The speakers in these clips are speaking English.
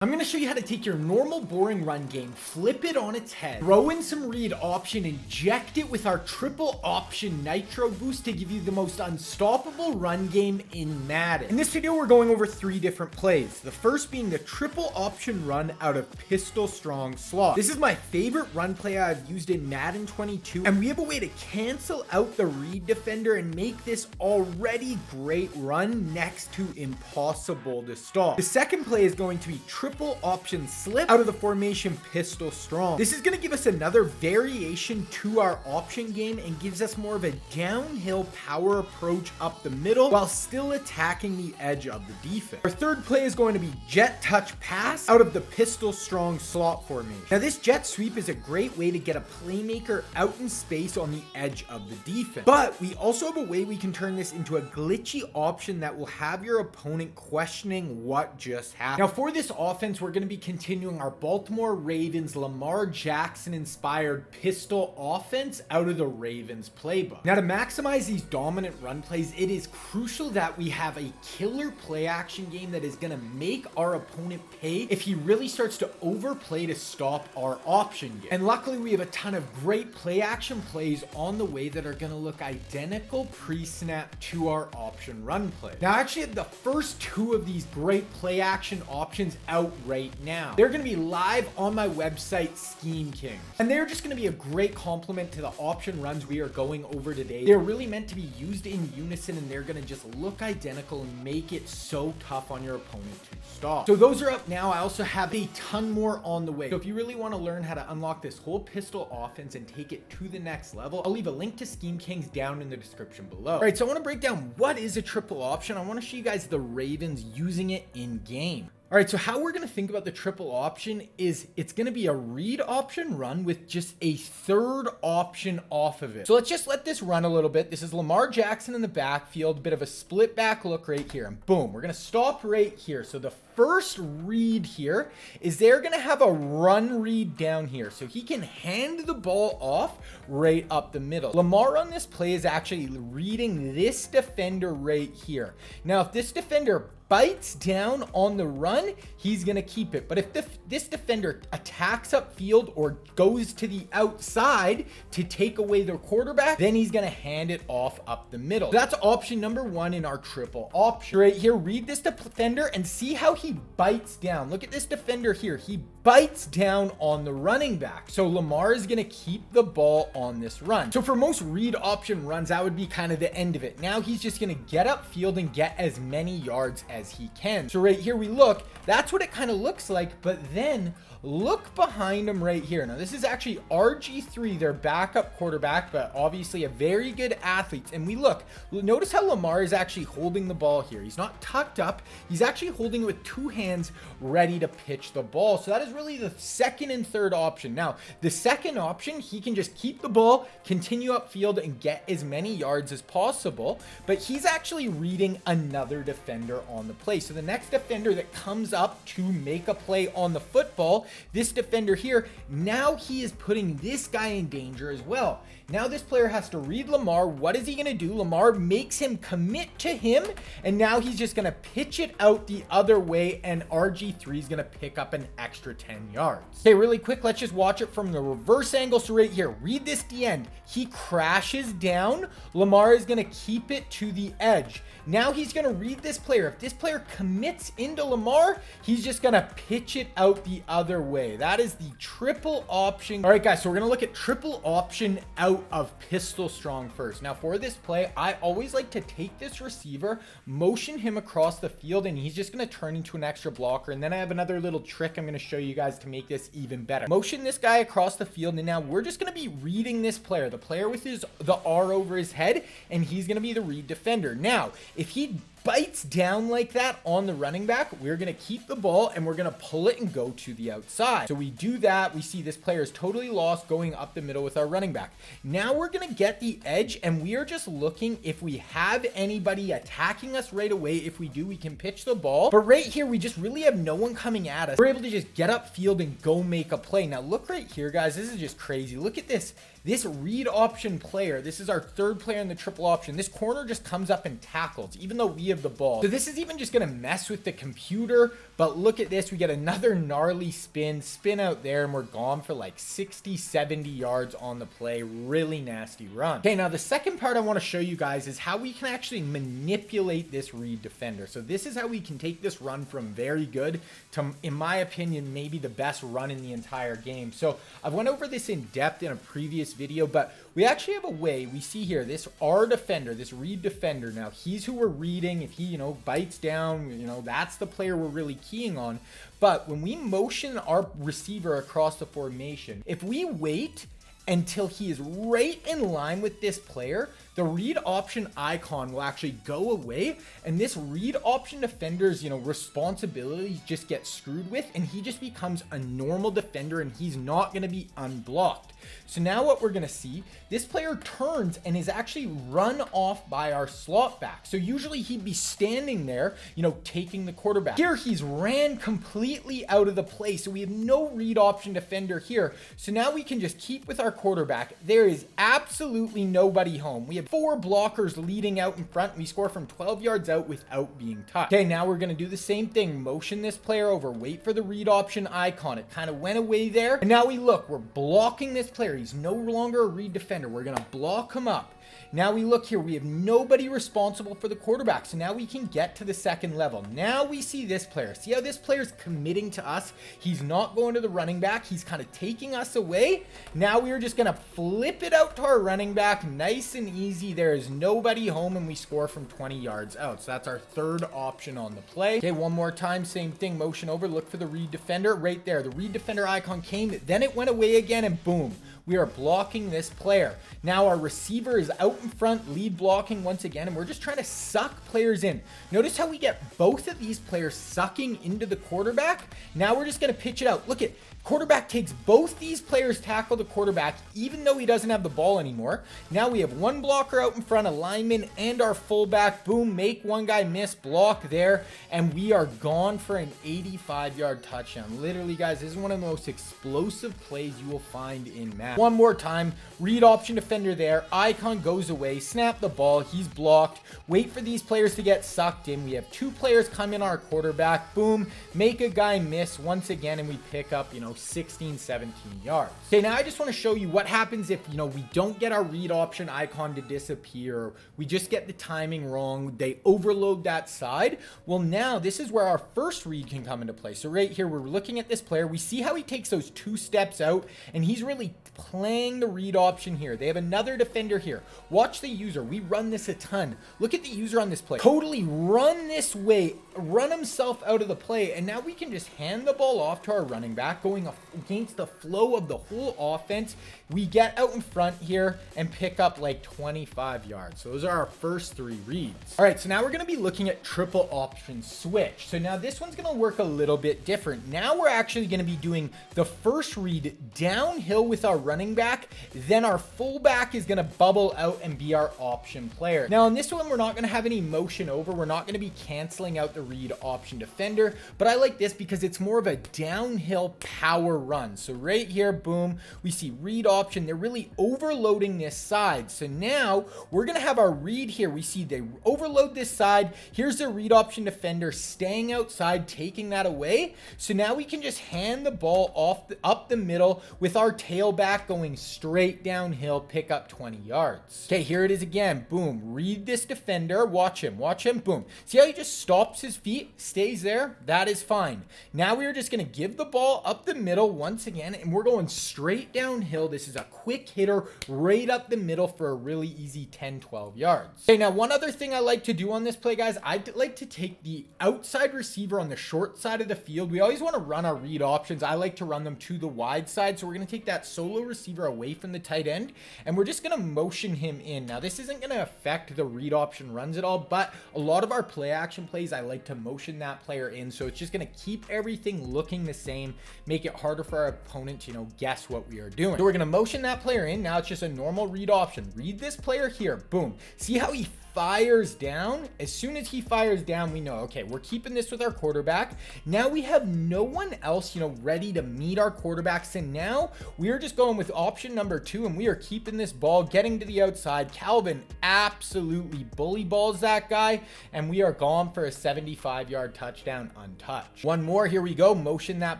I'm going to show you how to take your normal boring run game, flip it on its head, throw in some read option, inject it with our triple option nitro boost to give you the most unstoppable run game in Madden. In this video, we're going over 3 different plays. The first being the triple option run out of pistol strong slot. This is my favorite run play I've used in Madden 22, and we have a way to cancel out the read defender and make this already great run next to impossible to stop. The second play is going to be triple option slip out of the formation pistol strong. This is going to give us another variation to our option game and gives us more of a downhill power approach up the middle while still attacking the edge of the defense. Our third play is going to be jet touch pass out of the pistol strong slot formation. Now this jet sweep is a great way to get a playmaker out in space on the edge of the defense, but we also have a way we can turn this into a glitchy option that will have your opponent questioning what just happened. Now for this offense, we're going to be continuing our Baltimore Ravens Lamar Jackson inspired pistol offense out of the Ravens playbook. Now to maximize these dominant run plays, it is crucial that we have a killer play action game that is going to make our opponent pay if he really starts to overplay to stop our option game. And luckily we have a ton of great play action plays on the way that are going to look identical pre-snap to our option run play. Now I actually have the first 2 of these great play action options out right now. They're going to be live on my website, Scheme Kings, and they're just going to be a great complement to the option runs we are going over today. They're really meant to be used in unison, and they're going to just look identical and make it so tough on your opponent to stop. So those are up now. I also have a ton more on the way. So if you really want to learn how to unlock this whole pistol offense and take it to the next level, I'll leave a link to Scheme Kings down in the description below. All right, so I want to break down what is a triple option. I want to show you guys the Ravens using it in game. All right, so how we're going to think about the triple option is it's going to be a read option run with just a third option off of it. So let's just let this run a little bit. This is Lamar Jackson in the backfield, bit of a split back look right here. And boom, we're going to stop right here. So the first read here is they're going to have a run read down here. So he can hand the ball off right up the middle. Lamar on this play is actually reading this defender right here. Now, if this defender bites down on the run, he's going to keep it. But if this defender attacks upfield or goes to the outside to take away their quarterback, then he's going to hand it off up the middle. So that's option number 1 in our triple option. Right here, read this defender and see how he bites down. Look at this defender here. He bites down on the running back. So Lamar is going to keep the ball on this run. So for most read option runs, that would be kind of the end of it. Now he's just going to get upfield and get as many yards as he can. So right here we look, that's what it kind of looks like, but then look behind him right here. Now this is actually RG3, their backup quarterback, but obviously a very good athlete. And we look, notice how Lamar is actually holding the ball here. He's not tucked up. He's actually holding it with 2 hands ready to pitch the ball. So that is really the second and third option. Now, the second option, he can just keep the ball, continue upfield and get as many yards as possible, but he's actually reading another defender on the play. So the next defender that comes up to make a play on the football, this defender here, now he is putting this guy in danger as well. Now this player has to read Lamar. What is he going to do? Lamar makes him commit to him, and now he's just going to pitch it out the other way, and RG3 is going to pick up an extra 10 yards. Okay, really quick, let's just watch it from the reverse angle. So right here, read this the end. He crashes down. Lamar is going to keep it to the edge. Now he's going to read this player. If this player commits into Lamar, he's just going to pitch it out the other way. That is the triple option. All right, guys, so we're going to look at triple option out of pistol strong first. Now for this play, I always like to take this receiver, motion him across the field, and he's just going to turn into an extra blocker. And then I have another little trick I'm going to show you guys to make this even better. Motion this guy across the field, and now we're just going to be reading this player, the player with the R over his head, and he's going to be the read defender. Now, if he bites down like that on the running back, we're going to keep the ball and we're going to pull it and go to the outside. So we do that. We see this player is totally lost going up the middle with our running back. Now we're going to get the edge, and we are just looking if we have anybody attacking us right away. If we do, we can pitch the ball. But right here, we just really have no one coming at us. We're able to just get upfield and go make a play. Now look right here, guys. This is just crazy. Look at this. This read option player, this is our third player in the triple option. This corner just comes up and tackles. Even though we custody of the ball. So this is even just going to mess with the computer, but look at this. We get another gnarly spin out there, and we're gone for like 60, 70 yards on the play. Really nasty run. Okay, now the second part I want to show you guys is how we can actually manipulate this read defender. So this is how we can take this run from very good to, in my opinion, maybe the best run in the entire game. So I've went over this in depth in a previous video, but we actually have a way. We see here this R defender, this read defender. Now he's who we're reading. If he, bites down, that's the player we're really keying on. But when we motion our receiver across the formation, if we wait until he is right in line with this player, the read option icon will actually go away, and this read option defender's, responsibilities just get screwed with, and he just becomes a normal defender, and he's not going to be unblocked. So now what we're going to see, this player turns and is actually run off by our slot back. So usually he'd be standing there, taking the quarterback. Here he's ran completely out of the play, so we have no read option defender here. So now we can just keep with our quarterback. There is absolutely nobody home. We have 4 blockers leading out in front. We score from 12 yards out without being touched. Okay, now we're going to do the same thing. Motion this player over, wait for the read option icon. It kind of went away there. And now we look, we're blocking this player. He's no longer a read defender. We're going to block him up. Now we look here, we have nobody responsible for the quarterback. So now we can get to the second level. Now we see this player. See how this player's committing to us? He's not going to the running back. He's kind of taking us away. Now we are just going to flip it out to our running back. Nice and easy. There is nobody home, and we score from 20 yards out. So that's our third option on the play. Okay, one more time, same thing. Motion over, look for the read defender right there. The read defender icon came, then it went away again, and boom, we are blocking this player. Now our receiver is out in front, lead blocking once again, and we're just trying to suck players in. Notice how we get both of these players sucking into the quarterback. Now we're just going to pitch it out. Look at quarterback takes both these players, tackle the quarterback, even though he doesn't have the ball anymore. Now we have one blocker out in front, a lineman, and our fullback. Boom, make one guy miss, block there, and we are gone for an 85-yard touchdown. Literally, guys, this is one of the most explosive plays you will find in Madden. One more time, read option defender there, icon goes away, snap the ball, he's blocked, wait for these players to get sucked in. We have 2 players come in our quarterback, boom, make a guy miss once again, and we pick up, 16, 17 yards. Okay, now I just want to show you what happens if, we don't get our read option icon to disappear. We just get the timing wrong. They overload that side. Well, now this is where our first read can come into play. So right here, we're looking at this player. We see how he takes those 2 steps out, and he's really playing the read option here. They have another defender here. Watch the user. We run this a ton. Look at the user on this play. Totally run this way, run himself out of the play, and now we can just hand the ball off to our running back, going against the flow of the whole offense. We get out in front here and pick up like 25 yards. So those are our first 3 reads. All right, so now we're going to be looking at triple option switch. So now this one's going to work a little bit different. Now we're actually going to be doing the first read downhill with our running back. Then our fullback is going to bubble out and be our option player. Now on this one, we're not going to have any motion over. We're not going to be canceling out the read option defender, but I like this because it's more of a downhill power run. So right here, boom, we see read option. They're really overloading this side. So now we're going to have our read here. We see they overload this side. Here's the read option defender staying outside, taking that away. So now we can just hand the ball off up the middle with our tailback going straight downhill, pick up 20 yards. Okay, here it is again. Boom, read this defender. Watch him, boom. See how he just stops his feet, stays there? That is fine. Now we're just going to give the ball up the middle once again, and we're going straight downhill. This is a quick hitter right up the middle for a really easy 10, 12 yards. Okay, now one other thing I like to do on this play, guys, I like to take the outside receiver on the short side of the field. We always want to run our read options. I like to run them to the wide side. So we're going to take that solo receiver away from the tight end, and we're just going to motion him in. Now this isn't going to affect the read option runs at all, but a lot of our play action plays, I like to motion that player in. So it's just going to keep everything looking the same, make it it harder for our opponent to, guess what we are doing. So we're going to motion that player in. Now it's just a normal read option. Read this player here. Boom. See how he fires down? As soon as he fires down, we know, okay, we're keeping this with our quarterback. Now we have no one else, ready to meet our quarterbacks. And now we are just going with option number 2, and we are keeping this ball, getting to the outside. Calvin absolutely bully balls that guy, and we are gone for a 75-yard touchdown untouched. One more, here we go. Motion that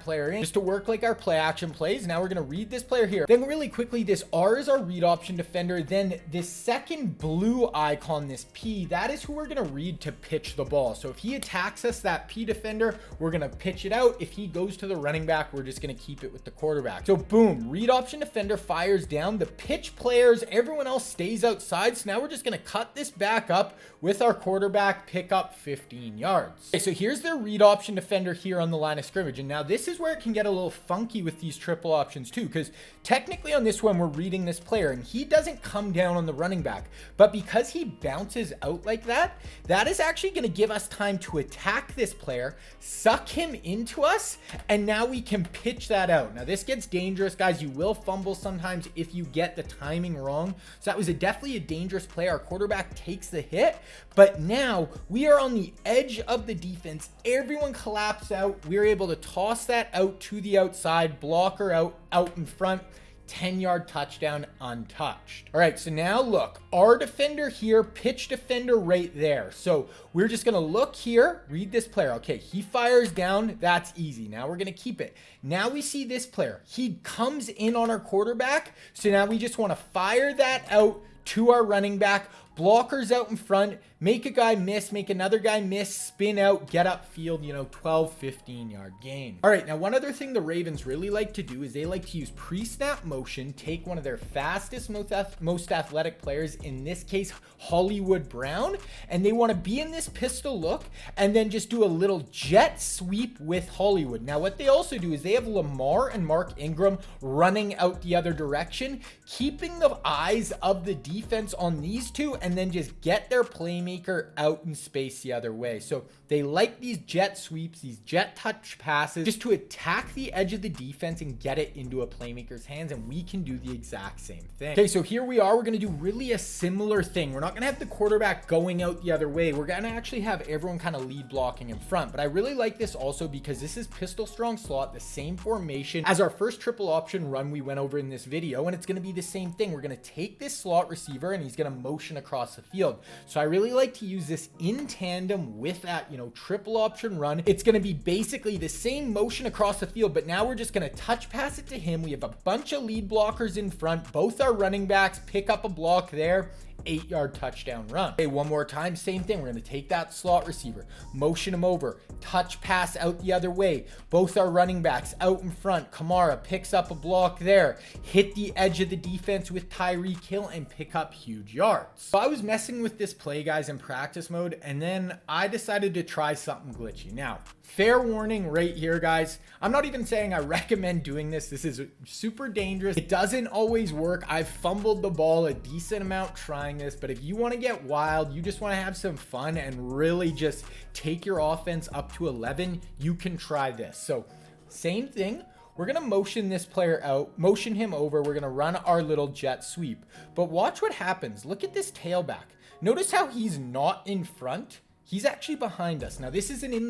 player in just to work like our play action plays. Now we're going to read this player here. Then really quickly, this R is our read option defender. Then this second blue icon, this P, that is who we're going to read to pitch the ball. So if he attacks us, that P defender, we're going to pitch it out. If he goes to the running back, we're just going to keep it with the quarterback. So boom, read option defender fires down. The pitch players, everyone else stays outside. So now we're just going to cut this back up with our quarterback, pick up 15 yards. Okay, so here's their read option defender here on the line of scrimmage. And now this is where it can get a little funky with these triple options too, because technically on this one, we're reading this player and he doesn't come down on the running back, but because he bounces out like that, that is actually going to give us time to attack this player, suck him into us, and now we can pitch that out. Now this gets dangerous, guys. You will fumble sometimes if you get the timing wrong. So that was definitely a dangerous play. Our quarterback takes the hit, but now we are on the edge of the defense. Everyone collapsed out. We were able to toss that out to the outside, blocker out in front. 10-yard touchdown untouched. All right, so now look, our defender here, pitch defender right there. So we're just gonna look here, read this player. Okay, he fires down, that's easy. Now we're gonna keep it. Now we see this player, he comes in on our quarterback. So now we just wanna fire that out to our running back, blockers out in front, make a guy miss, make another guy miss, spin out, get upfield, 12, 15-yard gain. All right, now one other thing the Ravens really like to do is they like to use pre-snap motion, take one of their fastest, most athletic players, in this case, Hollywood Brown, and they want to be in this pistol look and then just do a little jet sweep with Hollywood. Now, what they also do is they have Lamar and Mark Ingram running out the other direction, keeping the eyes of the defense on these two, and then just get their playmaker out in space the other way. So they like these jet sweeps, these jet touch passes, just to attack the edge of the defense and get it into a playmaker's hands, and we can do the exact same thing. Okay, so here we are. We're going to do really a similar thing. We're not going to have the quarterback going out the other way. We're going to actually have everyone kind of lead blocking in front, but I really like this also because this is pistol strong slot, the same formation as our first triple option run we went over in this video, and it's going to be the same thing. We're going to take this slot receiver and he's going to motion across the field. So I really like to use this in tandem with that, triple option run. It's going to be basically the same motion across the field, but now we're just going to touch pass it to him. We have a bunch of lead blockers in front. Both our running backs pick up a block there. 8-yard touchdown run. Okay, one more time, same thing. We're going to take that slot receiver, motion him over, touch pass out the other way. Both our running backs out in front. Kamara picks up a block there, hit the edge of the defense with Tyreek Hill and pick up huge yards. So I was messing with this play, guys, in practice mode, and then I decided to try something glitchy. Now, fair warning right here, guys. I'm not even saying I recommend doing this. This is super dangerous. It doesn't always work. I've fumbled the ball a decent amount trying this, but if you want to get wild, you just want to have some fun and really just take your offense up to 11, you can try this. So same thing. We're going to motion this player out, motion him over. We're going to run our little jet sweep, but watch what happens. Look at this tailback. Notice how he's not in front. He's actually behind us. Now, this isn't in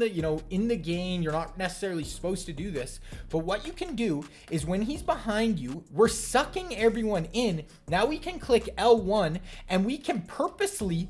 the game. You're not necessarily supposed to do this. But what you can do is when he's behind you, we're sucking everyone in. Now we can click L1 and we can purposely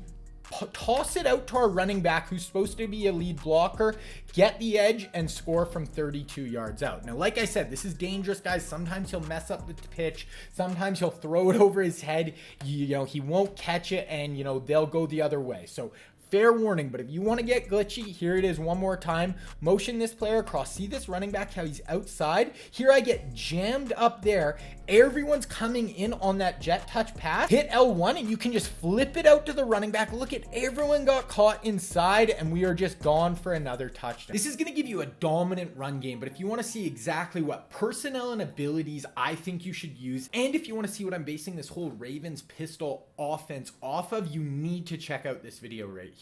toss it out to our running back who's supposed to be a lead blocker, get the edge, and score from 32 yards out. Now, like I said, this is dangerous, guys. Sometimes he'll mess up the pitch. Sometimes he'll throw it over his head. He won't catch it, and, they'll go the other way. So fair warning, but if you want to get glitchy, here it is one more time. Motion this player across. See this running back, how he's outside? Here I get jammed up there. Everyone's coming in on that jet touch pass. Hit L1 and you can just flip it out to the running back. Look at everyone got caught inside and we are just gone for another touchdown. This is going to give you a dominant run game, but if you want to see exactly what personnel and abilities I think you should use, and if you want to see what I'm basing this whole Ravens pistol offense off of, you need to check out this video right here.